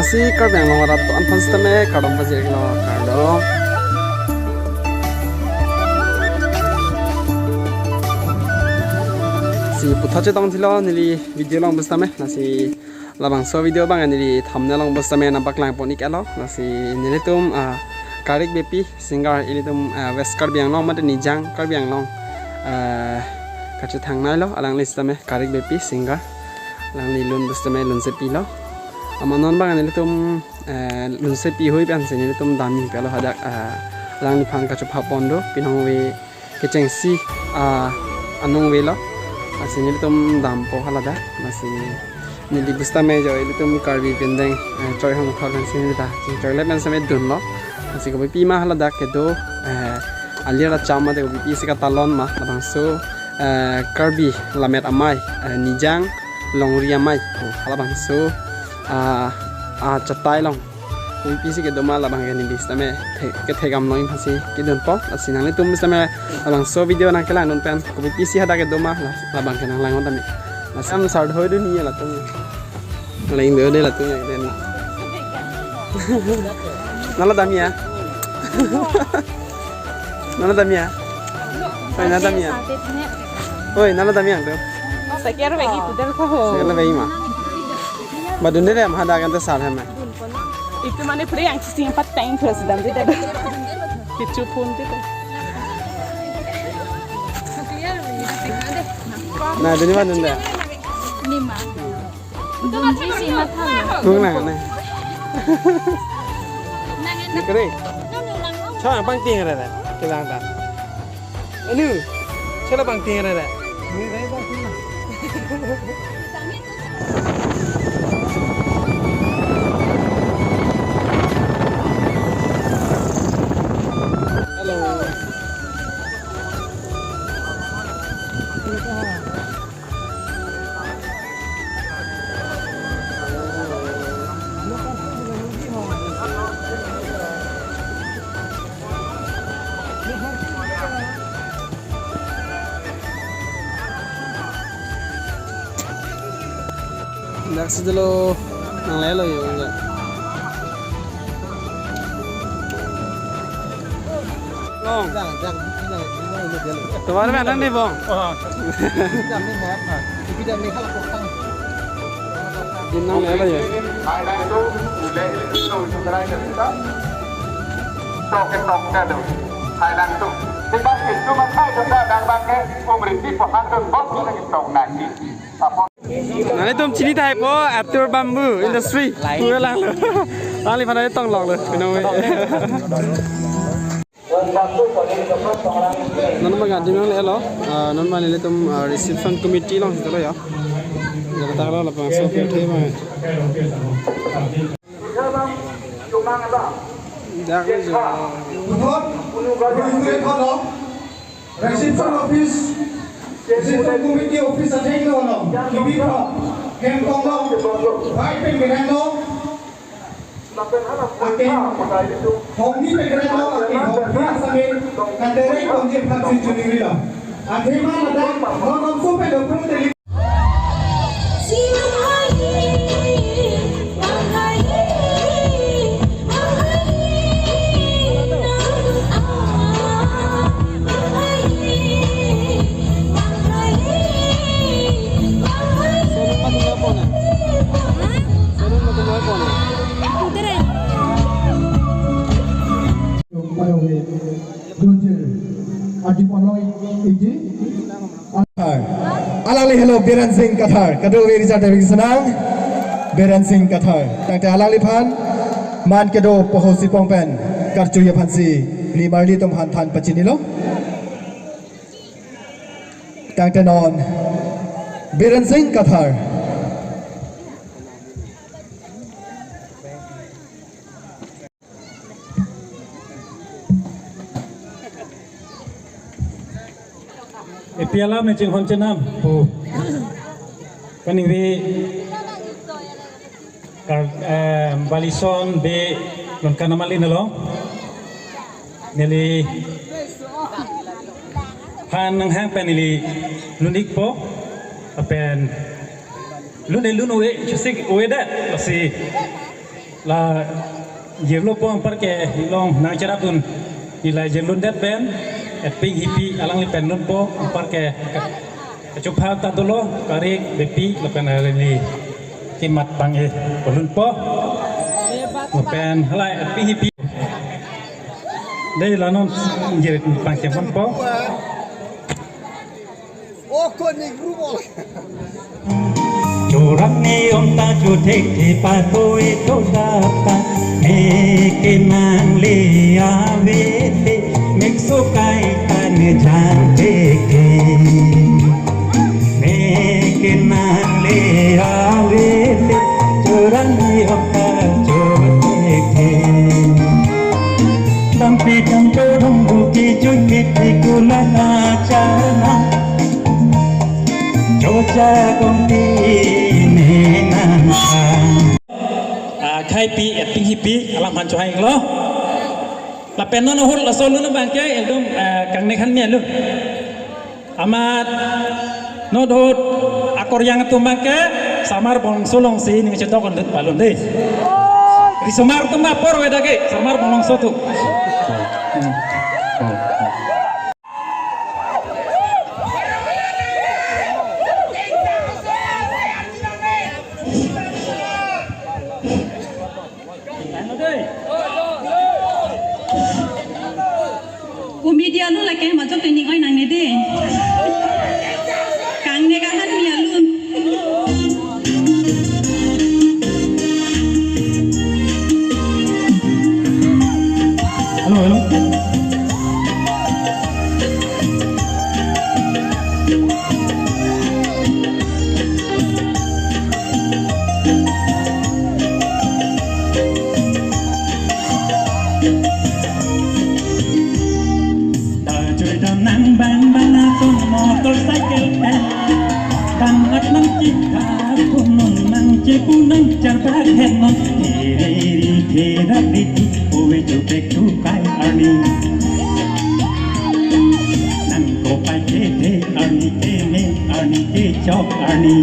masih kar yang long rat an phans tame kadom pa jek lo kadom si puthache tong thilo nili video long bustame nasi labang so video bang nili thumbnail long bustame nampak lang poni kalo nasi nili tum karik bepi singer ini tum west kar biang long mate nijang kar biang long kache thangnai lo alang listame karik bepi singer lang ni lun bustame lun se pi lo amanon bang nili tum lun se pi hoi ban se nili tum dami pelo hadak lang ni phan kache phapondo pinong we kechengsi anong we lo masih ini tum dampo halada masih ini di busta meja ini tum karbi pendeng coy hong khagan sini dah coy le ben sampai dun lo masih kopi pima halada kedo alira chama de kopi sika talon ma langsung karbi lamet amai nijang longri amai halabang so chatai long kopi sika do ma labang ni list ame ke thegam noin phasi ke dun po asin nang le tum busta me abang so video nak kelang non pen kopi pisi hada ke doma labang ke nang langon tami asam sard hoi du ni la tung lain de la tung den nala tami ya nala tami ya oi nala tami ya oi nala tami yang tu sekian bagi pudar ko sekian bagi ma badun de am hada kan te sar hai ma itu mana pre yang sing empat tank presiden itu kicu pun itu nah ini mana nda Lima. Bunji si matalo. tung nang ne ni kere cha bang ting ra da ke lang da anu chela bang ting ra da ni dai ba tin dak sedelo nang lelo yo ya long jang तुम्हारे में नहीं बों जब नहीं है ना इधर नहीं खाला कोखang दिन nang lelo yo Thailand tu ule tu sekarang ni kita tok dah tu Thailand tu kita itu macam kita dah bangke pemerintah pohon tu bos kita tok nanti apa Nanti tuh cini thai po after bamboo industry pura lang lo lang li panai tong lok lo pinong we non ba gading lang le lo non ba le tum reception committee long sito lo ya ya ta lo la pa so ke the ma dak lo jo reception office reception committee office athai lo no kibi pro kem kong lo bai pen beran lo ake hong ni pen beran lo ake hong ni asame kantere kong je phak sin chuni lo ake ma lada hong hong so pe do pro te Alali hello Beran Singh Kathar kado we rizat dari senang Beran Singh Kathar tangte alali phan man kedo pohosi pongpen karju ya phansi limarli tom han than pachini lo tangte non Beran Singh Kathar Piala macam hon cenam, kan ini balison be non kanamalin lo, nili pan nang hang pen nili lunik po, pen lune lunu we cusik we dah, masih la yerlo po ampar ke long nang carapun nilai jelun dat ben ping hipi alang li penun po ampar ke kecupa tatulo karik bepi lepen ali kimat pange pelun po lepen halai ping hipi đây là non jerit pang siapon po Jorak ni om ta chu thek thi pa toi to ta me ke nang le ave te mek so kai tan jang te ke me ke nang le ave te jorak ni om ta chu thek thi tampi tam to dong bu ki chu ki thi kula na chana Joja kompi nenan khai pi et ping hipi alam han cho hai lo la pen no hul la sol no bang ke eldom kang ne khan mien lu amat no dot akor yang tumbang ke samar bong solong si ni cetok kon balon deh ri samar tumba por weda ke samar bong so tu Media lu lagi macam tu ni kau nang ni deh. Kang ni kan media lu. Halo halo. Motorcycle dan nang cika kunun nang cipu nang cerdak henon diri dira diti uwe jupek tukai arni nang kopai tete arni tene arni te chok arni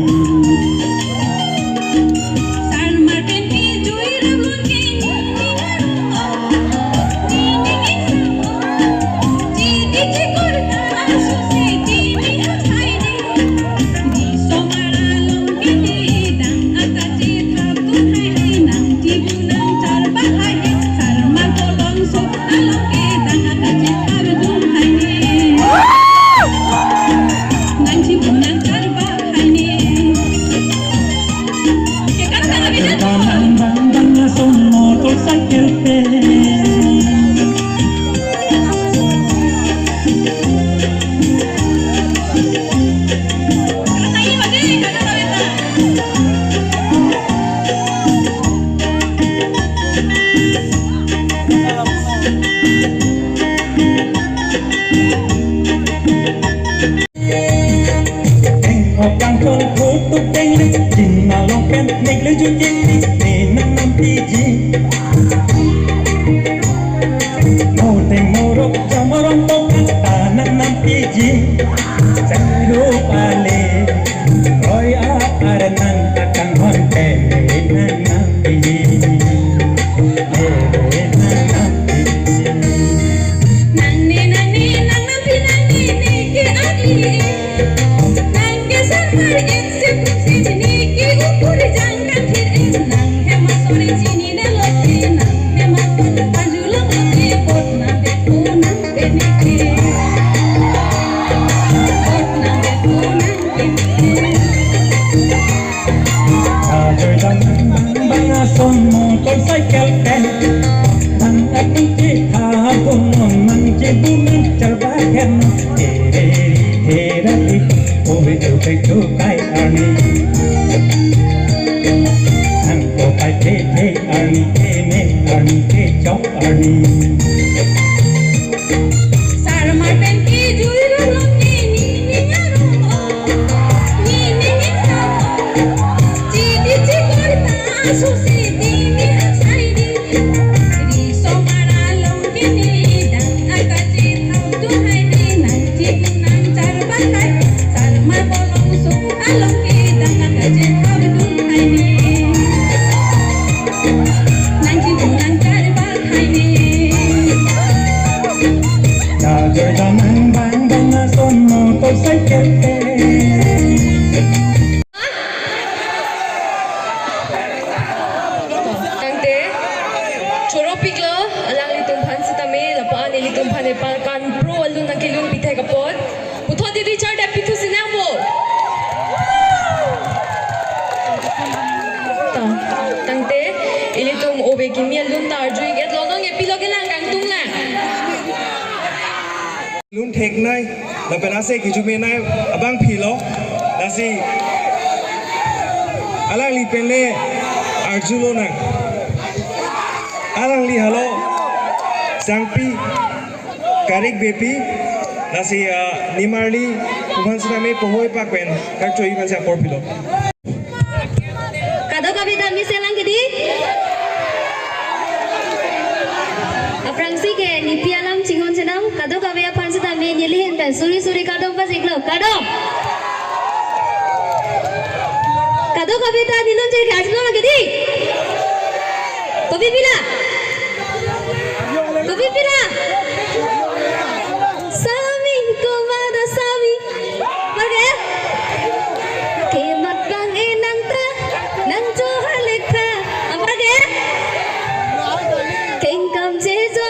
Suropik lo, alang litumpan si tami, lapaan litumpan e palkan pro alun na kilun pitay kapot. Puto di Richard at pito sinamo. Tangte, ilitum obe kimi alun na arjui get lodong epiloge lang kang tung lang. Lun thek nai, la penase kijume nai abang philo, nasi alang li penle arjulo nang. Alang li halo sangpi karik bepi nasi nimarli kuban siname pohoi pakwen kak choi ban sa por philo. Kado kavita miselang kedi. Aprangsi ke nipi alam cingon senam kado kavya pansi tami nyelihin ben suri suri kado pas iklo kado. Kado kavita nilon ceri kasno lagi di. Kopi pila. Kopi pila. Sami komada sami. Marga. Kemat bang enang ta nang johar lekha. Apa ke? Kengkam jejo.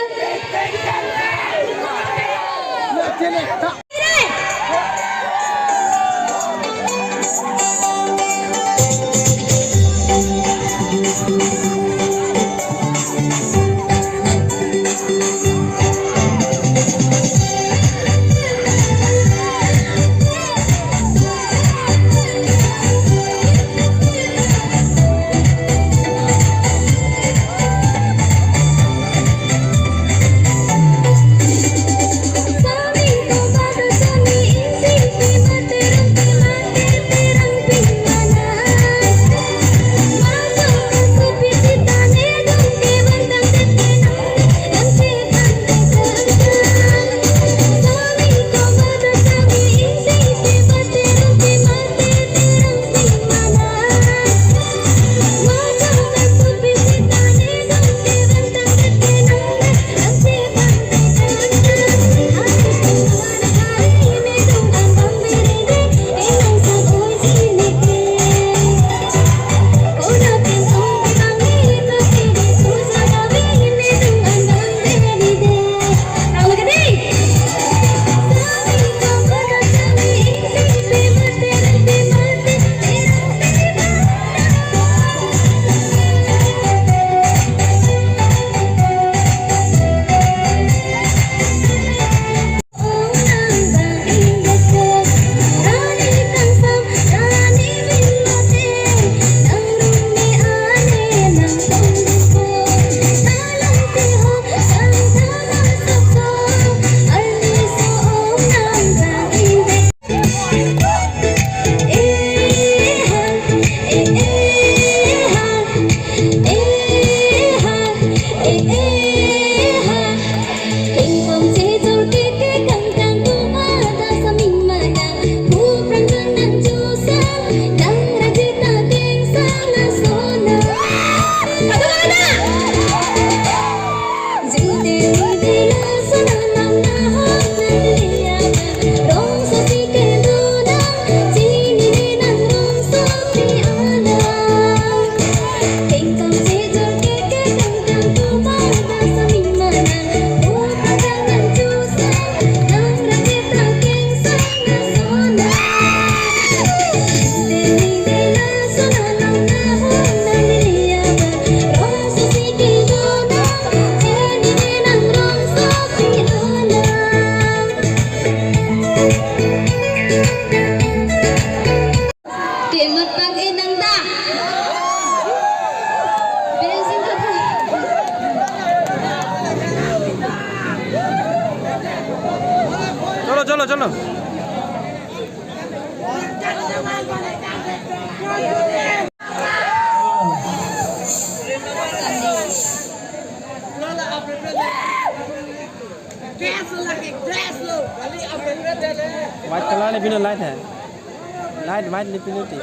चलो चलो white colour ने बिना light है light white ने बिना थी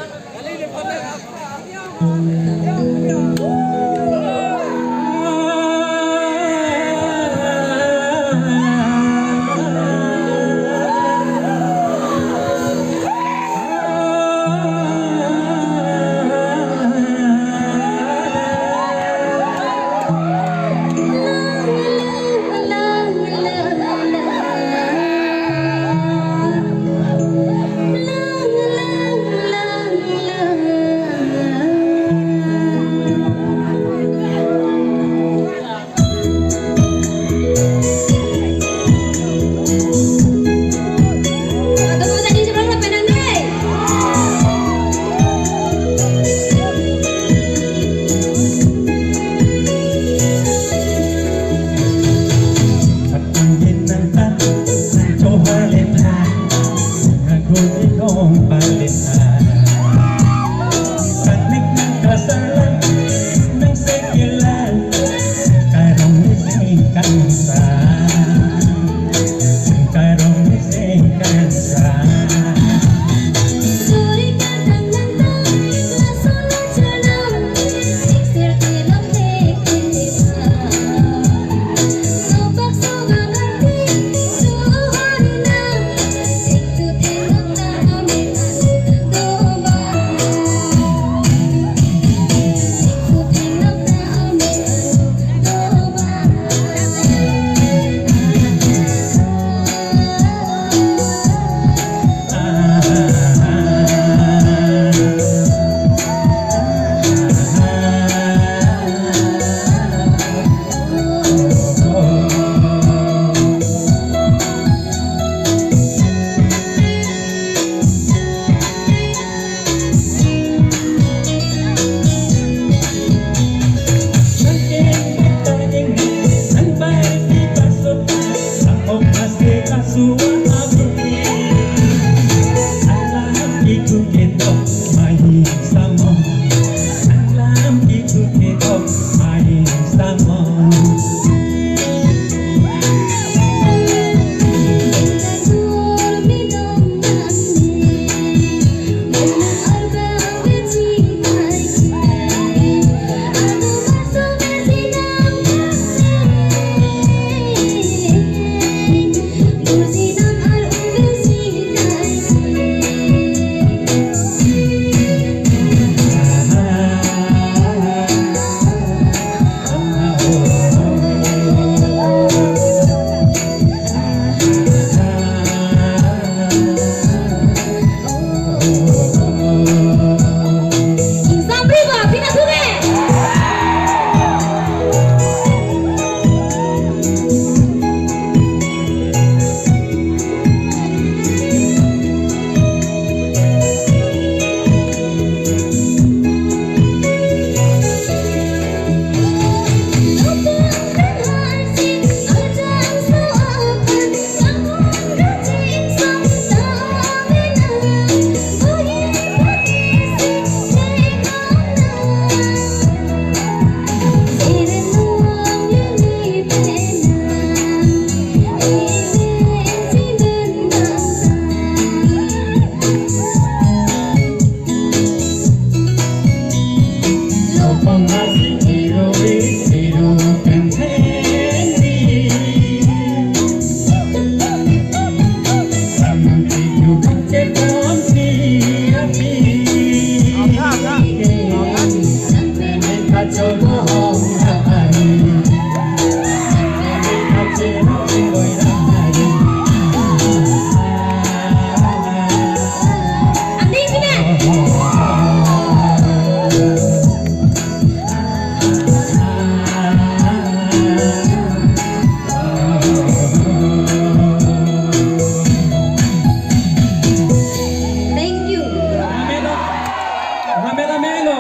tame lo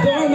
dong